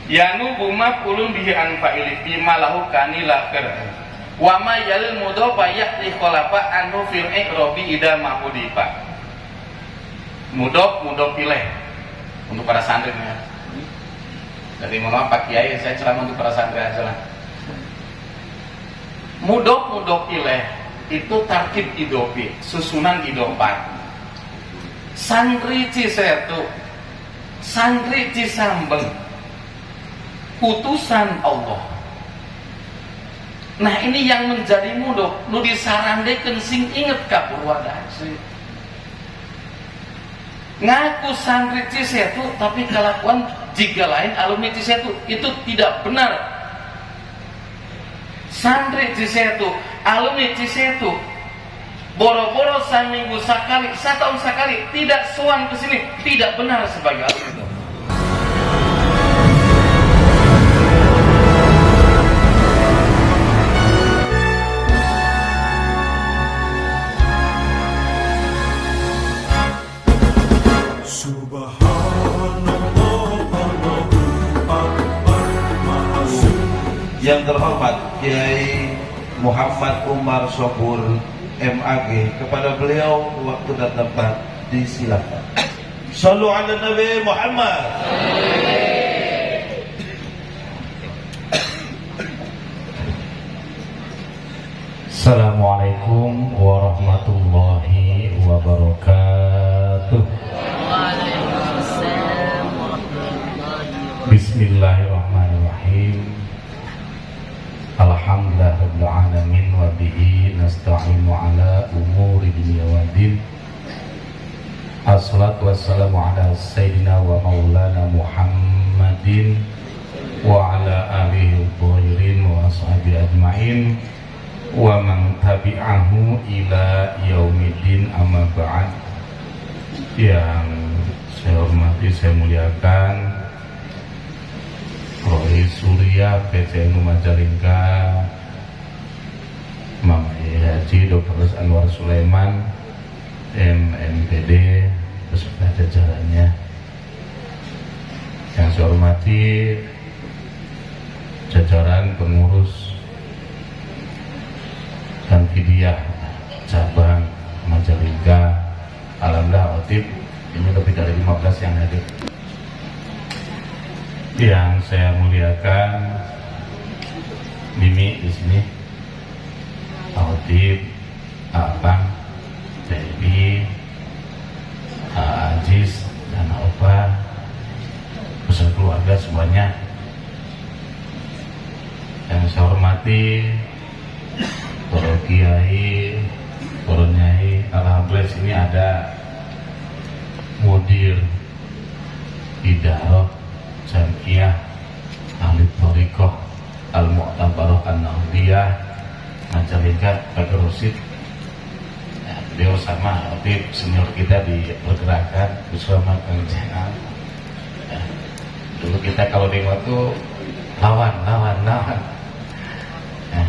yanu buma ulun bihi anfa'ili bima lahu kanila kir wa ma yalil mudhofa yahli kholafa anhu fil iqrobi ida mahudifa. Mudhof pilih untuk para santri ya. Jadi mohon maaf Pak Kiai, saya ceramah untuk para santri aja lah. Mudhof pilih itu tarkib idopi, susunan idopat. Santri Cisetu, santri Cisambeng, utusan Allah. Nah ini yang menjadi mudhof, nu disarandekeun sing inget ka Purwadasi. Ngaku santri Cisetu tapi kelakuan jika lain alumni Cisetu, itu tidak benar. Santri Cisetu, alumni Cisetu, boro-boro seminggu sekali, setahun sekali tidak sowan ke sini, tidak benar sebagai alumni. Yang terhormat Kiai Muhammad Umar Sobur MAG, kepada beliau waktu dan tempat disilakan. Shallu ala Nabi Muhammad. Assalamualaikum warahmatullahi wabarakatuh. Bismillahirrahmanirrahim. Alhamdulillahirabbil alamin wa bihi nasta'inu ala umuri dunya waddin. Assalatu wassalamu ala sayyidina wa maulana Muhammadin wa ala alihi dhahirin wa ashabihi ajmain wa man tabi'ahu ila yaumiddin, amma ba'd. Yang saya hormati, saya muliakan Rohi Surya PCNU Majalengka, Mama Haji Dr. Anwar Sulaiman MMPD beserta jajarannya. Yang saya hormati jajaran pengurus Kanfidiyah cabang Majalengka. Alhamdulillah Otib ini lebih dari 15 yang hadir. Yang saya muliakan Mimi di sini, Otib, Abang, Dewi, Aziz, dan Opa, beserta keluarga semuanya. Yang saya hormati para kiai, para nyai. Alhamdulillah sini ada mudir idarah Jamiyah Ahli Thariqah Al-Mu'tabarah An-Nahdiyah Majalengka Pak Rosid. Ya, beliau sama Otib senior kita di pergerakan bersama Kang Jenal. Ya, dulu kita kalau di waktu lawan. Ya.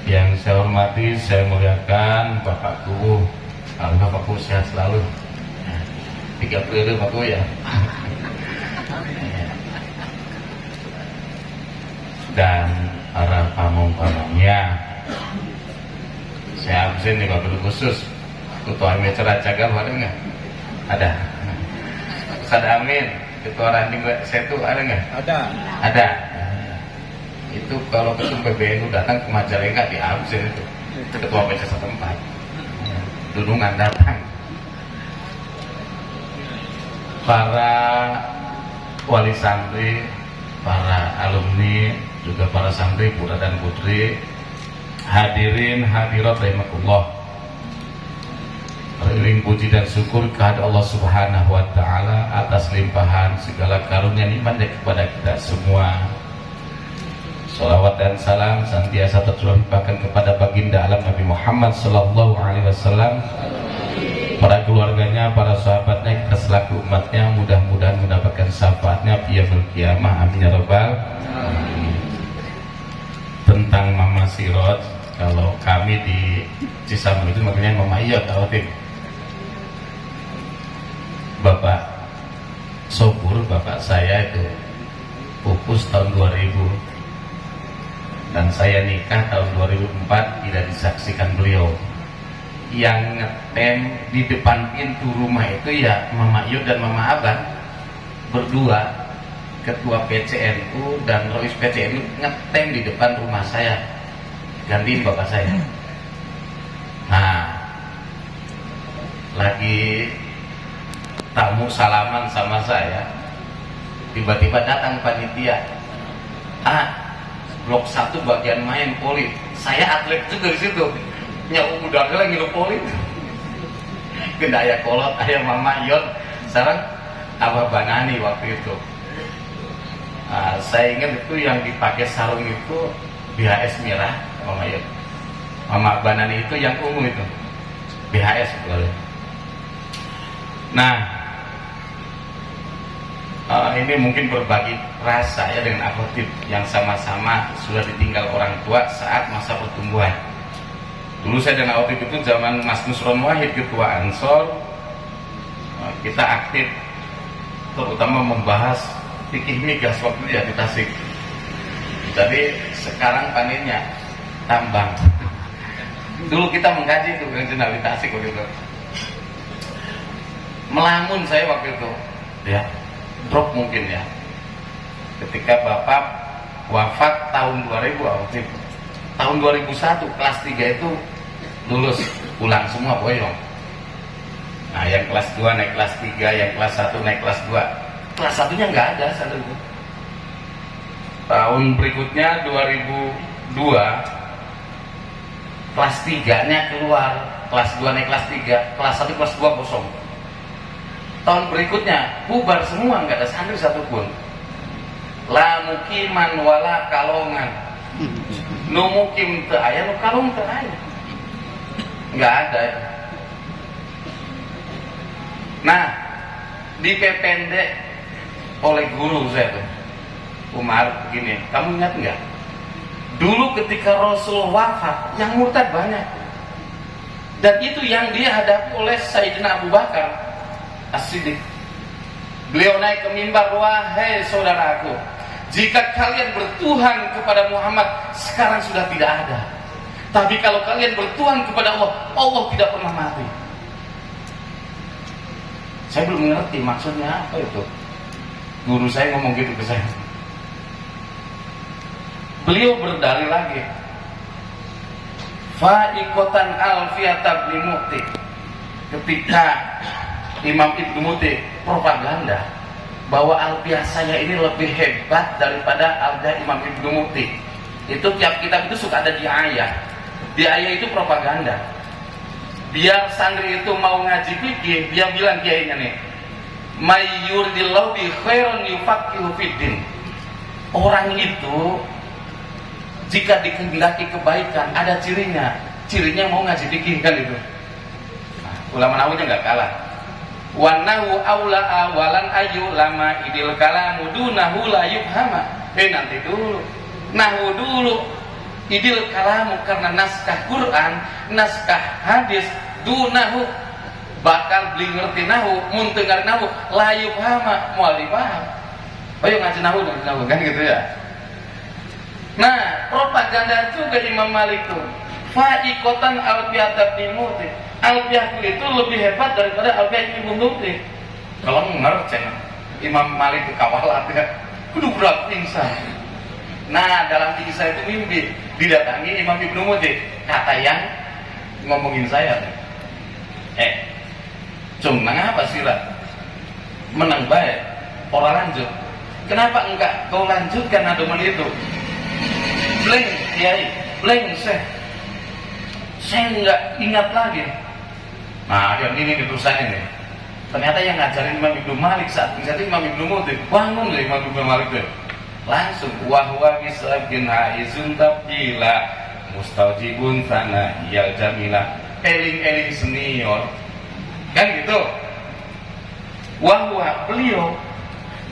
Yang saya hormati, saya muliakan Bapakku. Alhamdulillah Bapakku sehat selalu. Ya, 3 periode Bapakku ya. Dan para pamong-pamongnya. Saya absen nih wabil khusus Ketua Amin Cerah Cagal, ada nggak? Ada. Ustaz Amin, Ketua Ranting Setu, ada nggak? Ada. Itu kalau ketum PBNU datang ke Majalengka di absen itu Ketua PC setempat Dunungan datang. Para wali santri, para alumni, juga para santri putra dan putri, hadirin hadirat rahimakumullah. Beriring puji dan syukur kehadirat Allah Subhanahu wa taala atas limpahan segala karunia nikmatnya kepada kita semua. Salawat dan salam senantiasa tercurahkan kepada baginda alam Nabi Muhammad sallallahu alaihi wasallam, para keluarganya, para sahabatnya, kita selaku umatnya, mudah-mudahan mendapatkan syafaatnya yaumil qiyamah, amin ya rabbal alamin. Tentang Mama Sirot, kalau kami di Cisambung itu makanya Mama Iyot, Bapak Sobur, bapak saya itu pupus tahun 2000, dan saya nikah tahun 2004 tidak disaksikan beliau. Yang ngetem di depan pintu rumah itu ya Mama Yud dan Mama Aban berdua, ketua PCNU dan Rois PCNU, ngetem di depan rumah saya gantiin bapak saya. Nah, lagi tamu salaman sama saya, tiba-tiba datang panitia, blok 1 bagian main poli. Saya atlet juga di situ. Ya udah lagi ngilu poli. Gendaya kolot ayah Mama Yon, sekarang Abah Banani waktu itu. Saya ingat itu yang dipakai sarung itu BHS merah, Mama Yon. Mama Banani itu yang ungu itu BHS boleh. Nah, ini mungkin berbagi rasa ya dengan akhwatib yang sama-sama sudah ditinggal orang tua saat masa pertumbuhan. Dulu saya dan akhwatib itu zaman Mas Nusron Wahid ketua Ansor, kita aktif terutama membahas fikih migas waktu itu ya di Tasik. Jadi sekarang panennya tambang. Dulu kita mengkaji itu dengan di Tasik waktu itu. Melamun saya waktu itu, ya drop mungkin ya. Ketika bapak wafat tahun 2000 waktu itu. Tahun 2001 kelas 3 itu lulus pulang semua boyong. Nah, yang kelas 2 naik kelas 3, yang kelas 1 naik kelas 2. Kelas 1-nya nggak ada saat itu. Tahun berikutnya 2002 kelas 3-nya keluar, kelas 2 naik kelas 3, kelas 1 kelas 2 kosong. Tahun berikutnya bubar semua, nggak ada santri satupun. La mukiman wala kalongan. Nu mukim teu aya, nu kalong teu aya. Nggak ada ya. Nah, dipependek oleh guru saya tuh, Umar, begini, kamu ingat nggak? Dulu ketika Rasul wafat, yang murtad banyak. Dan itu yang dihadapi oleh Sayyidina Abu Bakar As-Siddiq. Beliau naik ke mimbar, wahai saudaraku, jika kalian bertuhan kepada Muhammad, sekarang sudah tidak ada. Tapi kalau kalian bertuhan kepada Allah, Allah tidak pernah mati. Saya belum mengerti maksudnya apa itu. Guru saya ngomong gitu ke saya. Beliau berdalil lagi. Fa'iqatan alfiyata bin Mu'ti. Ketika Imam Ibnu Mu'ti propaganda bahwa alfiyah saya ini lebih hebat daripada alfiyah Imam Ibnu Mu'ti. Itu tiap kitab itu suka ada di ayat. Di ayat itu propaganda. Biar santri itu mau ngaji fikih, dia bilang kiainya nih, may yuridillahu bi khairan yufaqihu fiddin. Orang itu jika dikehendaki kebaikan ada cirinya. Cirinya mau ngaji fikih kan itu. Nah, ulama nahwunya enggak kalah. Wa nahu aula awalan ayu lama idil kalamu dunahu la yufhama. Nanti dulu. Nahwu dulu. Idil kalamu karena naskah Quran, naskah hadis, dunahu bakal beli ngerti nahu, mun teu ngarti nahu, la yufhama, moal dipaham. Ayo ngaji nahu kan gitu ya. Nah, propaganda juga Imam Malik tuh. Fa'iqatan alfiyata bin Mu'ti. Alfiyah itu lebih hebat daripada alfiyah Ibnu Mu'ti. Kalau ngerti Imam Malik itu kawalat ya. Kudu berat pingsan. Nah, dalam diri saya itu mimpi didatangi Imam Ibnu Mu'ti, kata yang ngomongin saya, cung, mengapa sih lah menang baik orang lanjut, kenapa enggak kau lanjutkan adoman itu? Bleng kiai, bleng saya enggak ingat lagi. Nah, yang ini ditulisannya nih, ternyata yang ngajarin Imam Ibnu Malik saat itu Imam Ibnu Mu'ti. Bangun dari Imam Ibnu Malik tuh langsung wahwa misabin haizun tabila mustaujibun sana iyal jamila, eling-eling senior kan gitu. Wahwa beliau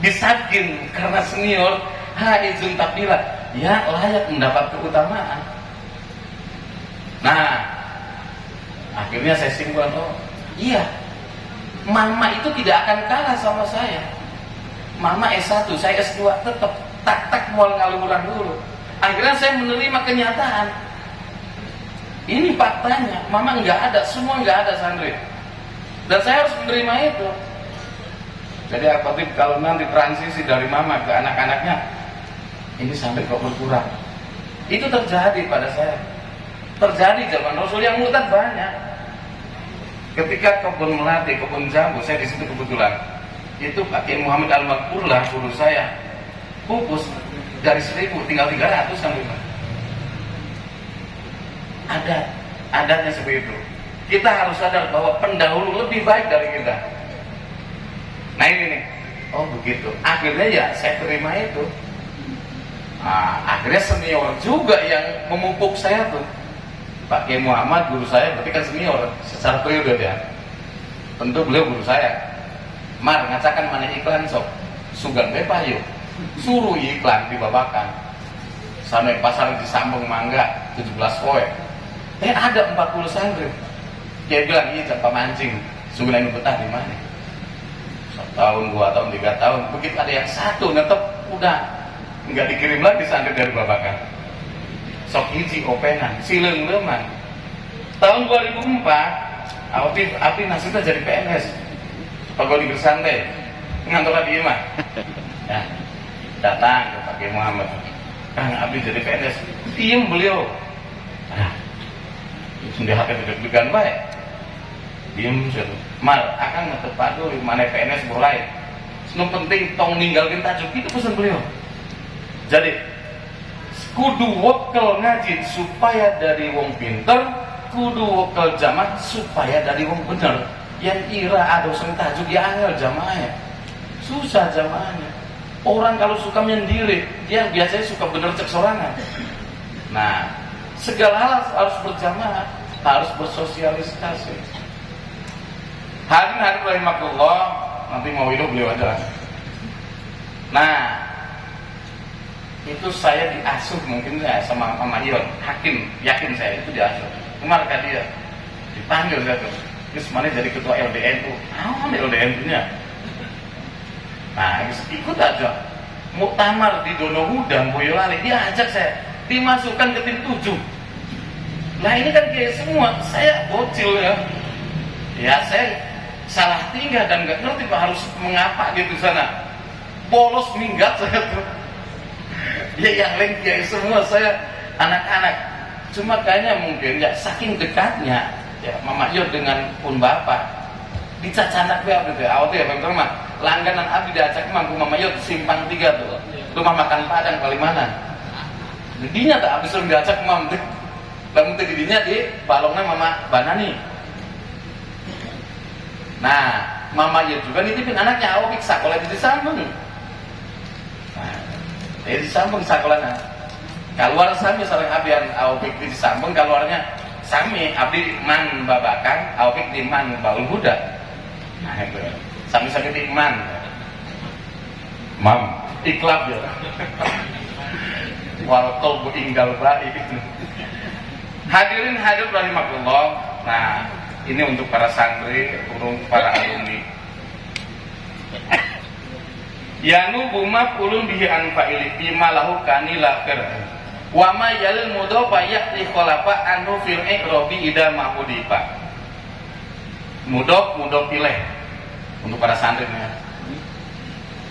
disagin karena senior haizun tabila, ya layak mendapat keutamaan. Nah, akhirnya saya simpulkan, oh iya, mama itu tidak akan kalah sama saya. Mama S1, saya S2 tetap. tak mual ngaluhuran dulu. Akhirnya saya menerima kenyataan. Ini faktanya, mama nggak ada, semua nggak ada santri. Dan saya harus menerima itu. Jadi aktif kalau nanti transisi dari mama ke anak-anaknya, ini sampai kok berkurang. Itu terjadi pada saya. Terjadi zaman Rasul yang murtad banyak. Ketika kebun melati, kebun jambu, saya di situ kebetulan. Itu Pak Kiai Muhammad Al-Makfurlah, guru saya, pupus dari 1000 tinggal 300 kan itu. Adatnya seperti itu. Kita harus sadar bahwa pendahulu lebih baik dari kita. Nah ini nih, oh begitu. Akhirnya ya saya terima itu. Akhirnya senior juga yang memupuk saya tuh. Pak Kiai Muhammad guru saya, berarti kan senior secara periode ya. Tentu beliau guru saya. Mar ngacakan mana iklan sok, sugan bepayu, suruh iklan di Babakan. Sampai pasar di Sambung Mangga 17 poe. Ada 40 santri. Dia bilang iya tanpa mancing, sugan ini betah di mana? 1 tahun, 2 tahun, 3 tahun. Begitu ada yang satu netep udah nggak dikirim lagi santri dari Babakan. Sok hiji openan, sileng leman. Tahun 2004, api nasibnya jadi PNS. Pegawai di santai, ngantor di imah. Ya, datang ke Pak Kiai Muhammad. Kang Abdi jadi PNS, diem beliau. Sudah hati deg-degan baik. Diem satu. Mal, akan ngetepat dulu mana PNS mulai. Yang penting tong ninggalin tajuk itu pesan beliau. Jadi kudu wakil ngaji supaya dari wong pinter, kudu wakil jamaah supaya dari wong bener. Yang ira ada usaha tajuk ya angel jamaahnya, susah jamaahnya. Orang kalau suka menyendiri, dia biasanya suka bener cek sorangan. Nah, segala hal harus berjamaah, harus bersosialisasi. Hadirin rahimakumullah, nanti mau hidup beliau aja. Nah, itu saya diasuh mungkin ya sama Mama Ion, hakim, yakin saya itu diasuh. Kemarin kan dia dipanggil saya tuh. Terus mana jadi ketua LDNU? LDNU-nya? Nah, ikut aja. Muktamar di Donohudan, Boyolali, dia ajak saya dimasukkan ke tim 7. Nah ini kan kayak semua, saya bocil ya. Ya saya salah tinggal dan nggak ngerti Pak harus mengapa gitu sana. Bolos minggat saya tuh. Ya yang lain kayak semua saya anak-anak. Cuma kayaknya mungkin ya saking dekatnya. Ya, Mama Yo dengan pun bapak dicacanak dia gitu. Awalnya ya Bang mah langganan abdi diacak mampu Mama Yo simpang 3 tuh. Rumah makan Padang Palimanan. Didinya tak habis suruh diacak mam tuh. Lamun teh didinya di balongna Mama Banani. Nah, Mama Yo juga nitipin anaknya awik sakola di Sambung. Nah, di Sambung sakolana. Keluar sami sareng abian awik di Sambung keluarnya sami abdi man Babakan, awik di man Baul Huda. Nah itu, sami-sami di man. Mam, iklab ya. Wal qalbu inggal ba'i. Hadirin rahimakumullah. Nah, ini untuk para santri, untuk para alumni. Yanu buma ulun bihi anfa'ili bima lahu kanila kir. Wa ma yalil mudhofa ya'ti khalafa anhu fil iqrabi ida mahmudifa. Mudhof pilih untuk para santri ya.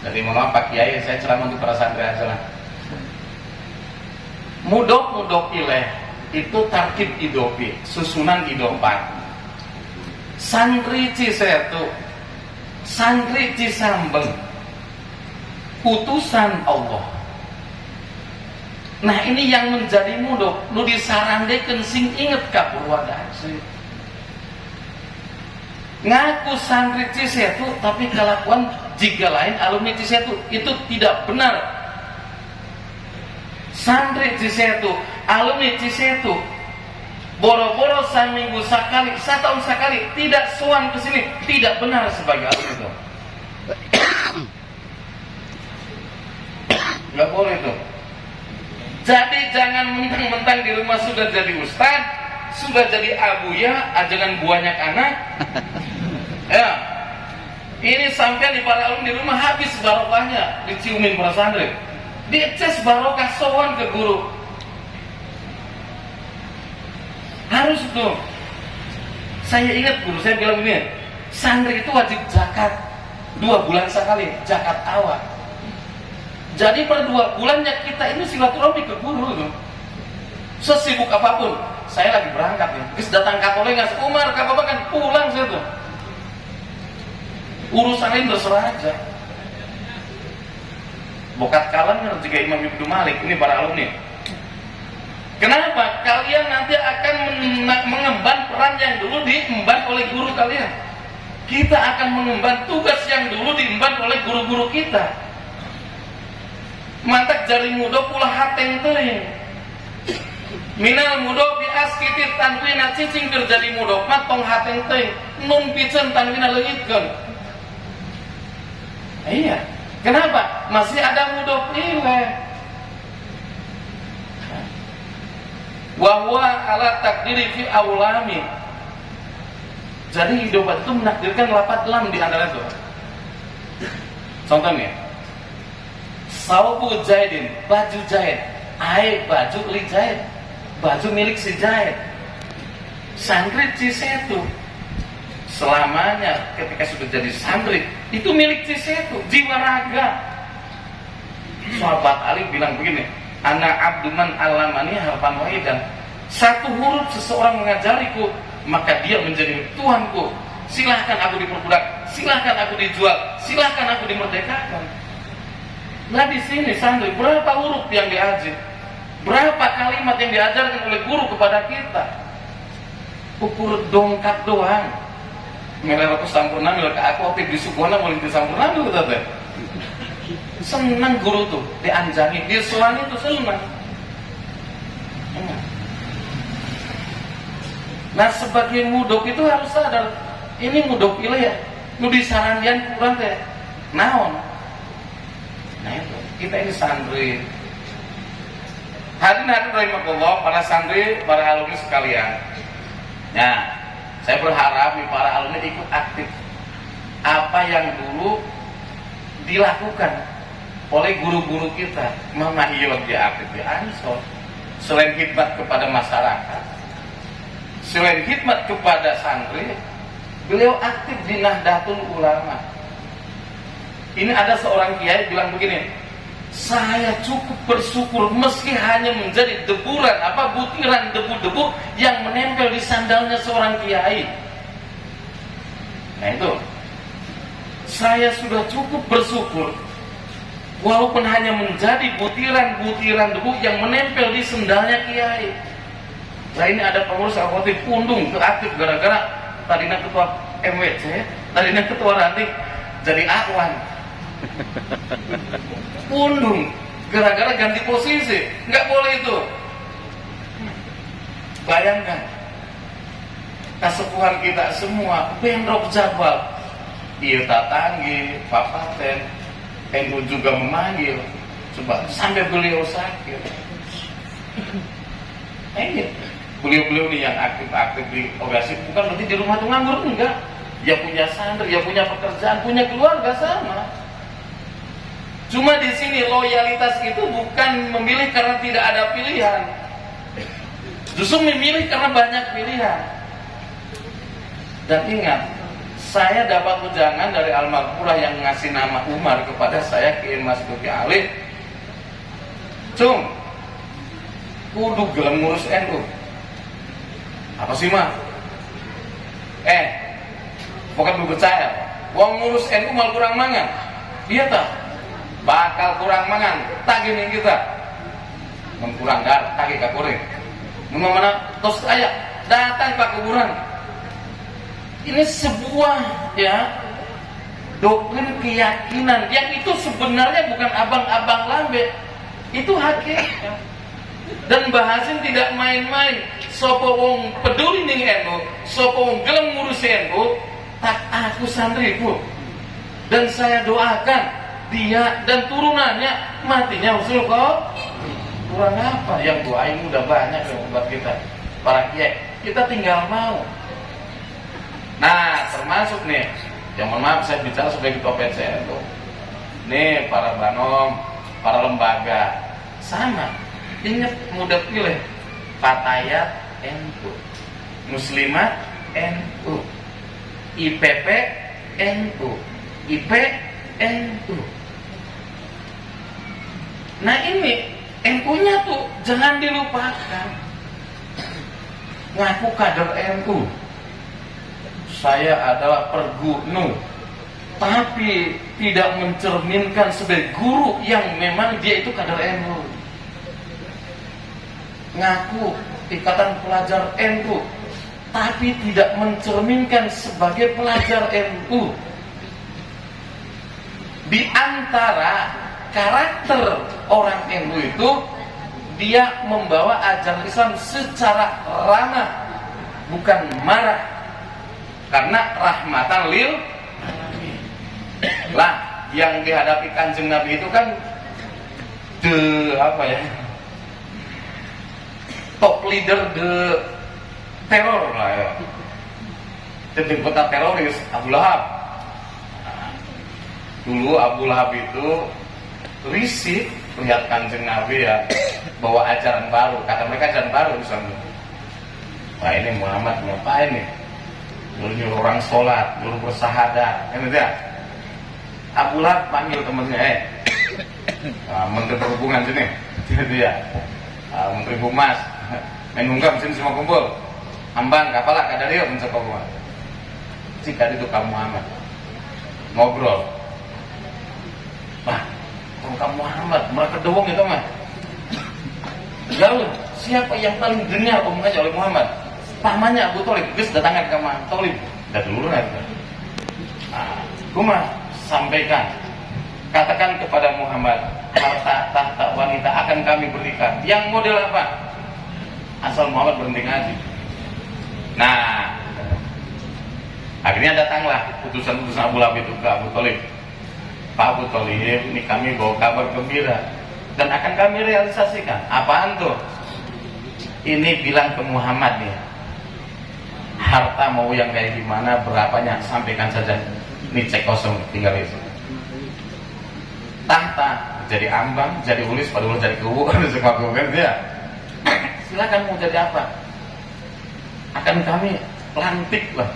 Jadi mohon maaf Pak Kiai, saya ceramah untuk para santri aja lah. Mudhof pilih itu tarkib idofi, susunan idofat. Santri Cisetu, santri Cisambeng, utusan Allah. Nah ini yang menjadi mudhof, nu disarandekeun sing inget ka Purwodadi. Ngaku santri Cisetu tapi kelakuan jika lain alumni Cisetu itu tidak benar. Santri Cisetu, alumni Cisetu, boro-boro seminggu sekali, setahun sekali tidak sowan ke sini, tidak benar sebagai alumni itu. Nggak boleh itu. Jadi jangan mentang-mentang di rumah sudah jadi ustad, sudah jadi abuya, ajangan banyak anak. Ya, ini sampai di para alumni di rumah habis barokahnya, diciumin para santri. Dices barokah sowan ke guru. Harus tuh. Saya ingat guru saya bilang ini, santri itu wajib zakat 2 bulan sekali, zakat awal. Jadi per 2 bulannya kita ini silaturahmi ke guru tuh. Sesibuk apapun, saya lagi berangkat nih, terus datang Katolengas, Umar, Bapak kan pulang saya tuh. Urusan lain terserah aja. Bokat kalan juga Imam Ibnu Malik, ini para alumni. Kenapa? Kalian nanti akan mengemban peran yang dulu diemban oleh guru kalian. Kita akan mengemban tugas yang dulu diemban oleh guru-guru kita. Mantak jari mudo pula hateng teuing. Minal mudo bi askitit tanwina cicing terjadi mudo matong hateng teuing. Nun piceun tanwina leungitkeun. Iya. Kenapa? Masih ada mudo ileh. Wahwa ala takdiri fi awlami. Jadi hidup itu menakdirkan lapat lam di antara itu. Contohnya, saubu Zaidin, baju Zaid, baju li Zaid, baju milik si Zaid. Santri Cisetu selamanya ketika sudah jadi santri itu milik Cisetu, jiwa raga. Sahabat Ali bilang begini, ana abduman alamani harfan wahidan. Satu huruf seseorang mengajariku, maka dia menjadi Tuhanku. Silahkan aku diperbudak, silahkan aku dijual, silahkan aku dimerdekakan. Nah di sini santri berapa huruf yang diajar, berapa kalimat yang diajarkan oleh guru kepada kita. Ukur dongkap doang. Melera aku sampurna, melera aku aktif di subuhana boleh disampurna dulu tante. Senang guru tuh, dianjangi, dia suami tuh senang. Nah sebagai mudok itu harus sadar, ini mudok ilah ya, nu disarandian kurang teh, naon. Nah itu, kita ini santri. Hadirin rahimakumullah, para santri, para alumni sekalian. Nah, saya berharap nih para alumni ikut aktif. Apa yang dulu dilakukan oleh guru-guru kita, mana iya lebih aktif di Ansor. Selain khidmat kepada masyarakat, selain khidmat kepada santri, beliau aktif di Nahdlatul Ulama. Ini ada seorang kiai bilang begini, saya cukup bersyukur meski hanya menjadi deburan, butiran debu-debu yang menempel di sandalnya seorang kiai. Nah itu, saya sudah cukup bersyukur walaupun hanya menjadi butiran-butiran debu yang menempel di sandalnya kiai. Nah ini ada pengurus aktif pundung aktif gara-gara tadinya ketua MWC, tadinya ketua ranting jadi akwan. Pundung gara-gara ganti posisi, nggak boleh itu. Bayangkan kesepuhan kita semua benrok jabal, iya tatanggi, papaten, NU juga memanggil, coba sampai beliau sakit. Ini beliau-beliau nih yang aktif-aktif di organisasi, bukan berarti di rumah tuh nganggur, enggak. Ya punya santri, ya punya pekerjaan, punya keluarga sama. Cuma di sini loyalitas itu bukan memilih karena tidak ada pilihan, justru memilih karena banyak pilihan. Dan ingat, saya dapat ujangan dari almarhumah yang ngasih nama Umar kepada saya, Kiai Mas Duki Ali. Cung, kudu gelem ngurus NU. Apa sih mah? Bukan percaya. Wong ngurus NU mal kurang mangan. Iya tak? Bakal kurang mangan. Tagih nih kita. Kurang gar, tagih kakuring. Mana tos ayak datang ke kuburan. Ini sebuah doktrin keyakinan yang itu sebenarnya bukan abang-abang lambe, itu hakikat. Dan bahasin tidak main-main. Sopo wong peduli ning NU, sopo wong gelem ngurusi NU, tak aku santriku. Dan saya doakan dia dan turunannya matinya usul kok. Kurang apa? Yang doain udah banyak yang buat kita. Para kiai, kita tinggal mau. Nah, termasuk nih, yang mohon maaf saya bicara sebagai ketua PCN tuh. Nih para banom, para lembaga sama. Ingat mudah pilih Fatayat NU, Muslimat NU, IPP NU, IP NU. Nah ini NU-nya tuh jangan dilupakan. Ngaku kader NU, saya adalah pergu NU, tapi tidak mencerminkan sebagai guru yang memang dia itu kader NU. Ngaku ikatan pelajar NU, tapi tidak mencerminkan sebagai pelajar NU. Di antara karakter orang NU itu, dia membawa ajaran Islam secara ramah, bukan marah, karena rahmatan lil lah. Yang dihadapi Kanjeng Nabi itu kan top leader teror lah ya, kota teroris Abu Lahab. Dulu Abu Lahab itu risih lihat Kanjeng Nabi ya, bawa ajaran baru, kata mereka ajaran baru misalnya. Wah ini Muhammad ngapain nih? Nyuruh orang sholat, nyuruh bersahadat, kan itu ya. Abu Lahab panggil temennya, Menteri Perhubungan sini, gitu ya, Menteri Humas, menunggam sini semua kumpul, ambang, kapalah kadario mencoba Muhammad. Jika itu kamu Muhammad ngobrol, kamu Muhammad, mereka doang itu mah. Lalu siapa yang paling dengar omongannya oleh Muhammad? Pamannya Abu Thalib, geus datangan ke Muhammad Thalib, dah dulu lah. Kumah sampaikan, katakan kepada Muhammad, harta tahta wanita akan kami berikan. Yang model apa? Asal Muhammad berhenti ngaji. Nah, akhirnya datanglah utusan-utusan Abu Lahab itu ke Abu Thalib. Pak Abu Thalib, ini kami bawa kabar gembira dan akan kami realisasikan. Apaan tuh? Ini bilang ke Muhammad nih, harta mau yang kayak gimana, berapanya, sampaikan saja. Ini cek kosong, tinggal isi. Tahta jadi ambang, jadi ulis, pada ulis jadi kubu, kan dia. Silakan mau jadi apa? Akan kami lantik lah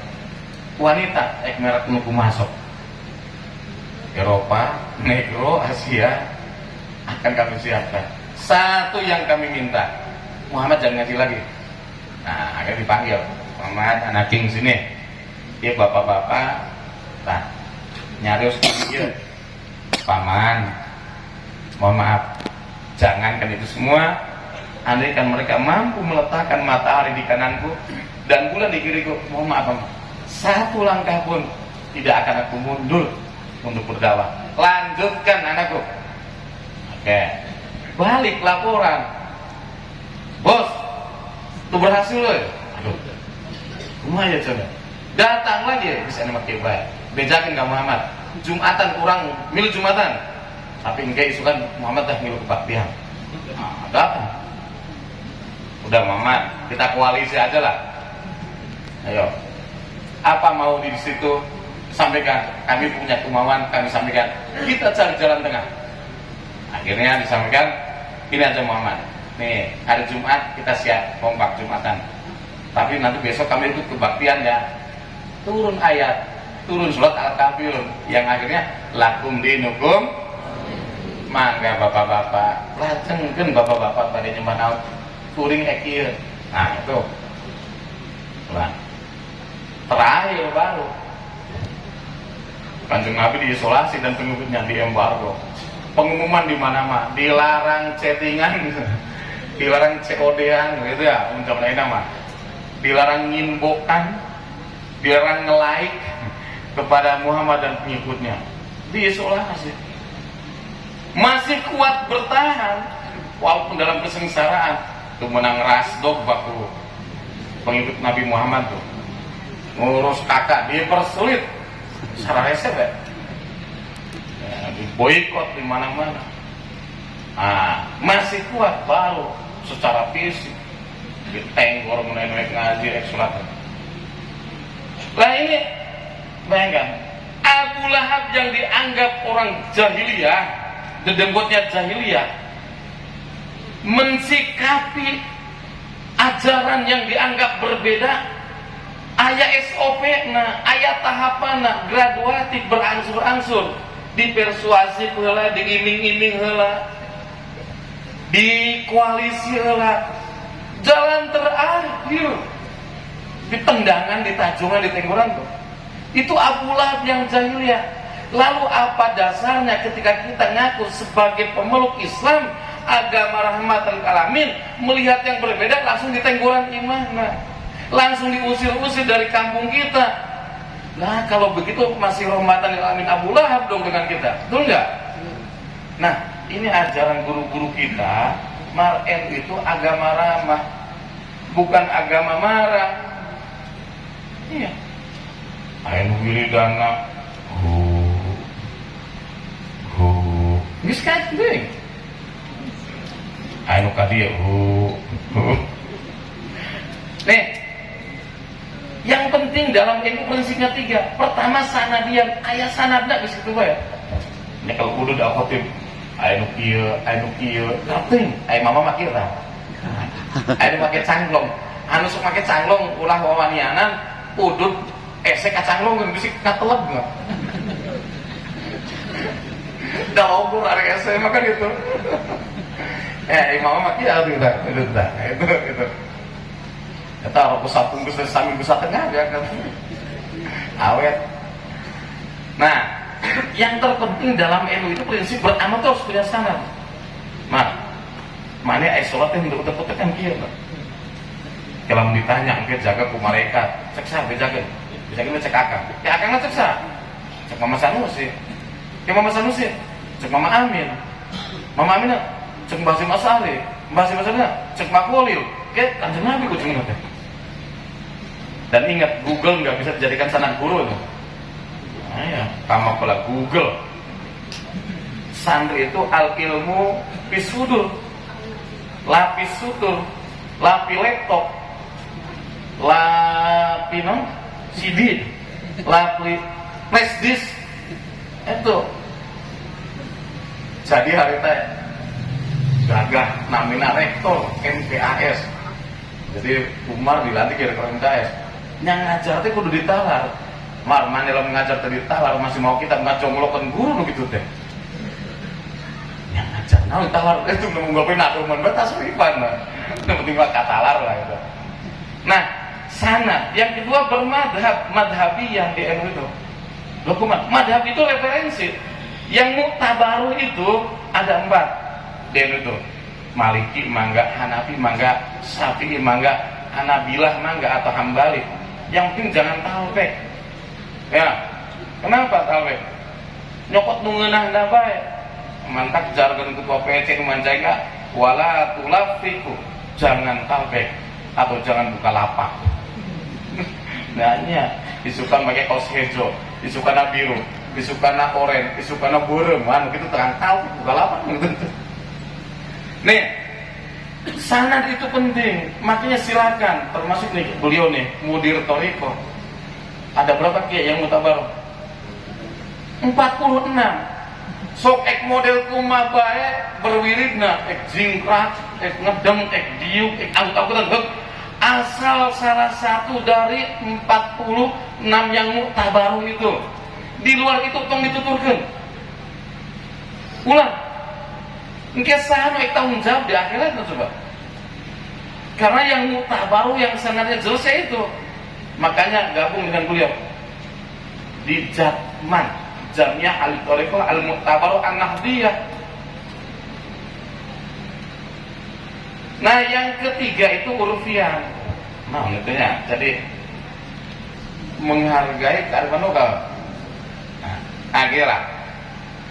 wanita, merek menunggu masuk. Eropa, Negro, Asia akan kami siapkan. Satu yang kami minta, Muhammad jangan ngaji lagi. Nah, akhirnya dipanggil, Muhammad, anak king sini. Dia bapak-bapak, nah, nyarius panggil, paman, mohon maaf, jangankan itu semua. Andaikan mereka mampu meletakkan matahari di kananku dan bulan di kiriku, mohon maaf, paman, satu langkah pun tidak akan aku mundur untuk berdakwah. Lanjutkan anakku. Oke. Balik laporan. Bos, itu berhasil loh. Aduh. Kumah ya coba. Datang lagi bisa pakai baik. Bejakin ke Muhammad. Jumatan kurang milu Jumatan. Tapi enggak isukan Muhammad dah milu kebaktian. Nah, datang. Udah Muhammad, kita koalisi aja lah. Ayo. Apa mau di situ? Sampaikan, kami punya kemauan, kami sampaikan, kita cari jalan tengah. Akhirnya disampaikan, ini aja Muhammad, nih hari Jumat kita siap kompak Jumatan, tapi nanti besok kami ikut kebaktian ya. Turun ayat, turun surat Al-Kafirun, yang akhirnya lakum dinukum. Mangga bapak-bapak, lajengkeun bapak-bapak pada nyembah naon, kuring ekir. Nah itu, lah. Terakhir baru Kanjeng Nabi diisolasi dan pengikutnya diembargo. Pengumuman di mana-mana, dilarang chattingan, dilarang COD-an gitu ya, uncap lain nama. Dilarang ngimbokan, dilarang nge-like kepada Muhammad dan pengikutnya. Diisolasi. Masih kuat bertahan walaupun dalam kesengsaraan. Tuh menang rasdog baku pengikut Nabi Muhammad tuh. Ngurus kakak dipersulit. Secara resep ya, diboikot di mana-mana. Masih kuat baru secara fisik, ditenggor menaik ngaji sholat. Lah ini bayangkan, Abu Lahab yang dianggap orang jahiliyah dedembutnya jahiliyah mensikapi ajaran yang dianggap berbeda, aya SOP na, aya tahapan na, graduatif berangsur-angsur, dipersuasi heula, diiming-iming heula, di koalisi heula, jalan terakhir di tendangan, di tajungan, di tenggoran tuh. Itu Abu Lahab yang jahiliyah. Lalu apa dasarnya ketika kita ngaku sebagai pemeluk Islam, agama rahmatan lil alamin, melihat yang berbeda langsung di tenggoran imana, langsung diusir-usir dari kampung kita. Nah kalau begitu masih rahmatan lil alamin Abu Lahab dong dengan kita, betul nggak? Nah ini ajaran guru-guru kita, NU itu agama ramah, bukan agama marah. Iya. Ayo wiridana, geus kadeng. Ayo kadieu, Nih, yang penting dalam ilmu prinsipnya 3. Pertama sanadian, aya sanadna geus kitu bae. Nek kalau kudu da khotib, aya nu kieu, penting. Aya mama mah kieu tah. Aya make cangklong. Anu sok make cangklong ulah wawanianan, udud esek kacangklong geus bisi kateleb enggak. Dah obor arek esek mah kan gitu. Mama mah kieu atuh tah, itu. Eta rokok satu geus sami geus tengah ya kan. Awet. Nah, yang terpenting dalam NU itu prinsip beramal itu harus punya sanad. Mana aya salat teh untuk kan kieu, Pak. Kalau ditanya engke jaga ku malaikat, cek sa jaga. Bisa kita cek akang. Ya akang cek sa. Cek Mama Sanusi. Ya Mama Sanusi. Cek Mama Amin. Mama Amin cek Mbah Sim Asari. Mbah Sim Asari cek Mak Wolil. Ke Kanjeng Nabi ku cenah teh. Dan ingat, Google nggak bisa dijadikan sanad guru itu. Nah ya, kamu pula Google. Santri itu al ilmu pisudur, lapis sutur, lapi laptop, lapi CD, lapi flash disk. Itu. Jadi hari teh gagah namina rektor MPAS. Jadi Umar dilantik dari MPAS. Yang ngajar teh kudu ditalar. Mana lo ngajar tadi ditalar masih mau kita ngaconglokeun guru gitu teh. Yang ngajar naon ditalar itu menggolpeun akuman batas riban. Yang penting mah katalar lah itu. Nah, sana yang kedua bermadhab, madhabiyah di NU itu. Loh kumaha? Madhab itu referensi. Yang muktabaruh itu ada 4 di NU itu. Maliki mangga, Hanafi mangga, Syafi'i mangga, Hanabilah mangga atau Hambali. Yang penting jangan talbek. Ya. Kenapa talbek? Nyokot nu ngeunahna bae. Mantak jargon ketua PC manjaga wala tulafiku. Jangan talbek atau jangan buka lapak. Nanya, disukan pakai kaos hijau, disukana biru, disukana oranye, disukana burem, anu gitu terang tahu buka lapak gitu. Nih, sanad itu penting, makanya silakan. Termasuk nih beliau nih, mudir Toriko. Ada berapa kiai yang mutabar? 46. Sok ek model kumaha bae berwiridna, ek jingkrak, ek ngedem, ek diuk, ek angkut-angkutan hek. Asal salah satu dari 46 yang mutabaruh itu. Di luar itu tong dituturkeun. Ulang. Engke saha ek tanggung jawab di akhirat coba. Karena yang mutabaruh yang sanadnya jelas itu. Makanya gabung dengan beliau di Jatman, Jamiah Al-Thariqah Al-Mu'tabaruh An-Nahdiyah. Nah, yang ketiga itu urfian. Nah, itu ya. Jadi menghargai kearifan lokal. Nah, akhirnya.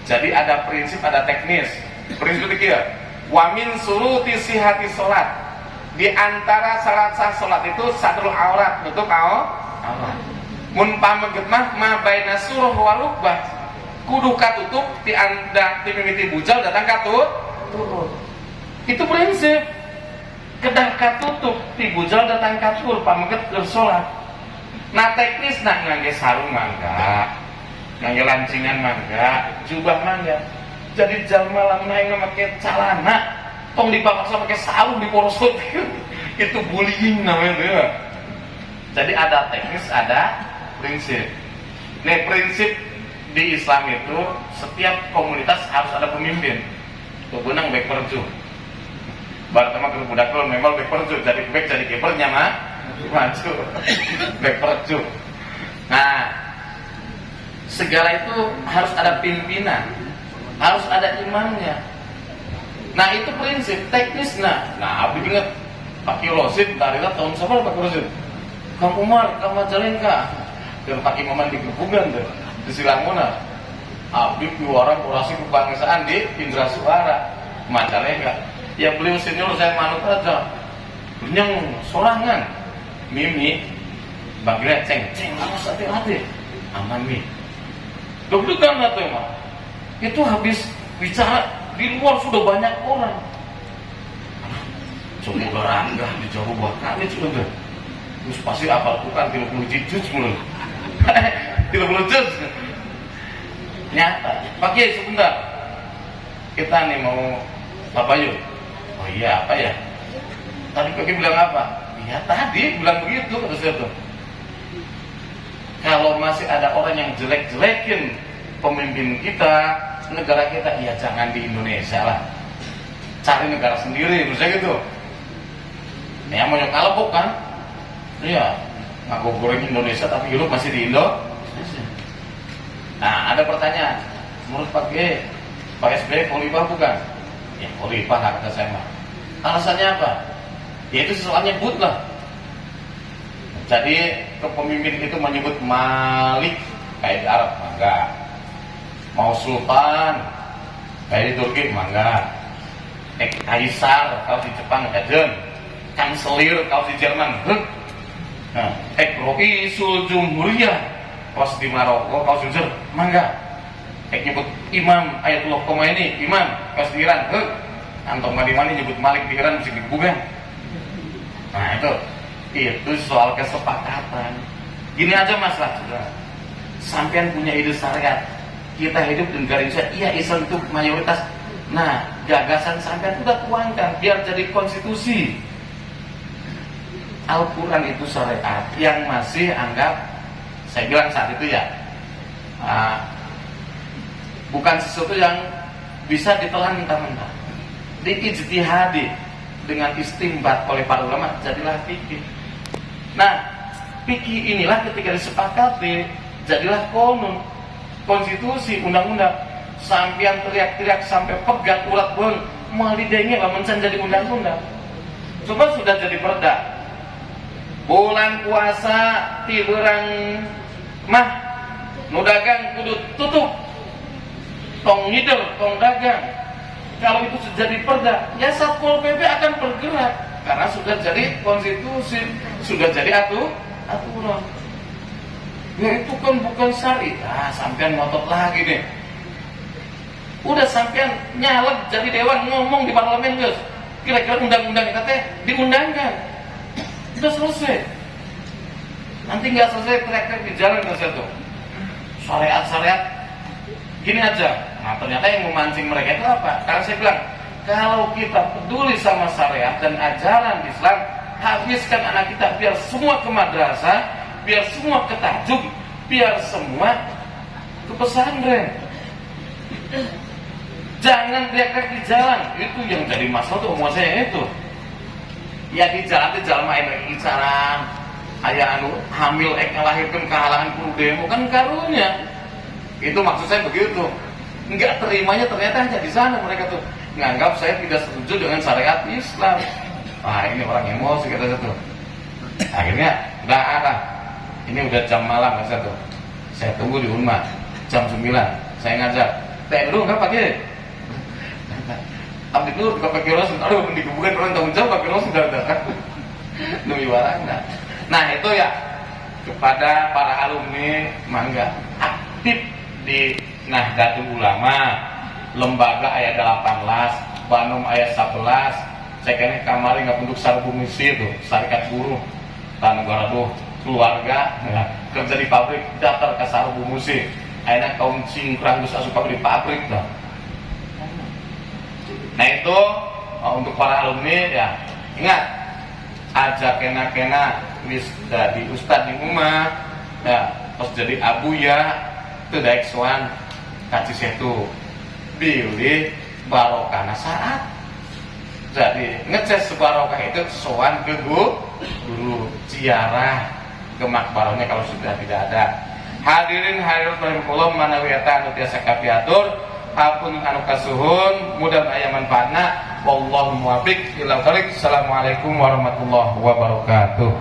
Jadi ada prinsip, ada teknis. Prinsip ketiga, wa min suruti sihati salat. Di antara syarat sah salat itu satrul aurat, nutup aurat. Mun pameget mah ma baina surah wa rukbah. Kudu katutup ti anda ti mimiti bujal datang katut. Itu prinsip. Kedah katutup ti bujal datang katur pameget keur salat. Nah teknis ngangge sarung mangga, ngangge lancingan mangga, jubah mangga. Jadi jalma lamun hayang make calana tong dipaksa pakai sarung di porosot. Itu bullying namanya tuh ya. Jadi ada teknis, ada prinsip. Nih prinsip di Islam itu setiap komunitas harus ada pemimpin. Tuh benang baik perju. Bartama ke budak lo memang baik perju, jadi baik jadi kipernya mah maju. Baik perju. Nah, segala itu harus ada pimpinan, harus ada imamnya. Nah itu prinsip teknis. Nah abdi ingat Pak Kirosid dari tahun sabar Pak Kirosid Kang Umar Kang Majalengka dan Pak Imaman di Gebugan tuh di Silanguna abdi orang orasi kebangsaan di Indra Suara Majalengka. Ya beliau senior saya manut aja yang sorangan mimi bagian ceng harus hati-hati aman mi deg-degan lah tuh mah itu habis bicara di luar sudah banyak orang. Coba berangga di Jawa Barat ini sudah terus pasti apa bukan 30 juz mulai 30 juz nyata. Pak Kiai sebentar kita nih mau apa yuk? Oh iya apa ya? Tadi Pak Kiai bilang apa? Ya tadi bilang begitu kata saya tuh. Kalau masih ada orang yang jelek-jelekin pemimpin kita, negara kita, ya jangan di Indonesia lah, cari negara sendiri, misalnya gitu. Ya mau nyokal bukan? Iya, ngaku goreng Indonesia tapi hidup masih di Indo. Nah ada pertanyaan, menurut Pak G, Pak SBY khalifah bukan? Ya khalifah lah kata saya mah. Alasannya apa? Ya itu soalnya but lah. Jadi kepemimpin itu menyebut Malik kayak di Arab, enggak. Mau Sultan kayak di Turki, enggak. Kaisar kalau di Jepang kajen, Kanselir kalau di Jerman, nah, Roisul Jumhuriyah kalau di Maroko kalau di Jujur, enggak. Nyebut Imam Ayatullah Khomeini, Imam kalau di Iran, Antong Madimani nyebut Malik di Iran mesti dibugang. Nah itu soal kesepakatan. Gini aja masalah saudara. Sampean punya ide syariat, kita hidup di negara Indonesia, iya Islam itu mayoritas. Nah gagasan sampean sudah tuangkan biar jadi konstitusi. Al-Quran itu syariat yang masih anggap, saya bilang saat itu ya, bukan sesuatu yang bisa ditelan mentah-mentah, diijtihadi dengan istimbat oleh para ulama, jadilah fikih. Nah, fikih inilah ketika disepakati, jadilah konun, konstitusi, undang-undang. Sampian teriak-teriak sampai pegat urat pun mau didengin lah mencan jadi undang-undang. Coba sudah jadi perda. Bulan puasa tiberang mah nu dagang kudu tutup. Tong ngider, tong dagang. Kalau itu sudah jadi perda, ya Satpol PP akan bergerak karena sudah jadi konstitusi, sudah jadi aturan. Ya itu kan bukan syariah, sampean ngotot lagi deh. Udah sampean nyalek jadi dewan ngomong di parlemen guys. Kira-kira undang-undang kita teh diundangkan. Sudah selesai. Nanti nggak selesai teriak-teriak di jalan ke tuh. Syariat-syariat gini aja. Nah ternyata yang memancing mereka itu apa? Karena saya bilang, kalau kita peduli sama syariat dan ajaran Islam, habiskan anak kita biar semua ke madrasah, biar semua ke tahajud, biar semua ke pesantren. Jangan teriak-teriak di jalan. Itu yang jadi masalah tuh umur saya itu. Ya di jalan itu jalan main lagi bicara. Ayah anu hamil ngelahirkan kehalangan kudu demo kan karunya. Itu maksud saya begitu. Enggak terimanya ternyata hanya di sana mereka tuh nganggap saya tidak setuju dengan syariat Islam. Wah ini orang emosi kata satu. Akhirnya udah ada. Ini udah jam malam kata satu. Saya tunggu di Unma jam 9. Saya ngajak. Teh dulu enggak pakai. Abdi dulu ke pakai Ros. Aduh dikebukan orang tanggung jawab pakai Ros sudah ada. Demi warangna. Nah itu ya kepada para alumni mangga aktif di Nahdlatul Ulama, lembaga ayat 18, Bandung ayat 11. Saya kira kamari nggak penduk sarbu misi itu, Serikat Buruh, Tanegara tuh keluarga, ya, kerja di pabrik, daftar ke sarbu musik. Akhirnya kaum cingkrang terus asup di pabrik lah. Nah itu untuk para alumni ya ingat aja kena wis jadi ustad di rumah ya terus jadi abu ya itu daik soan kaci setu pilih barokah saat jadi ngecas barokah itu soan ke guru ziarah ke makbarahnya kalau sudah tidak ada. Hadirin hadirat rahimakumullah manawiyata anu tiasa kapiatur apun anu kasuhun mudah aya manfaatna wallahu muwaffiq ila thoriq. Assalamualaikum warahmatullahi wabarakatuh.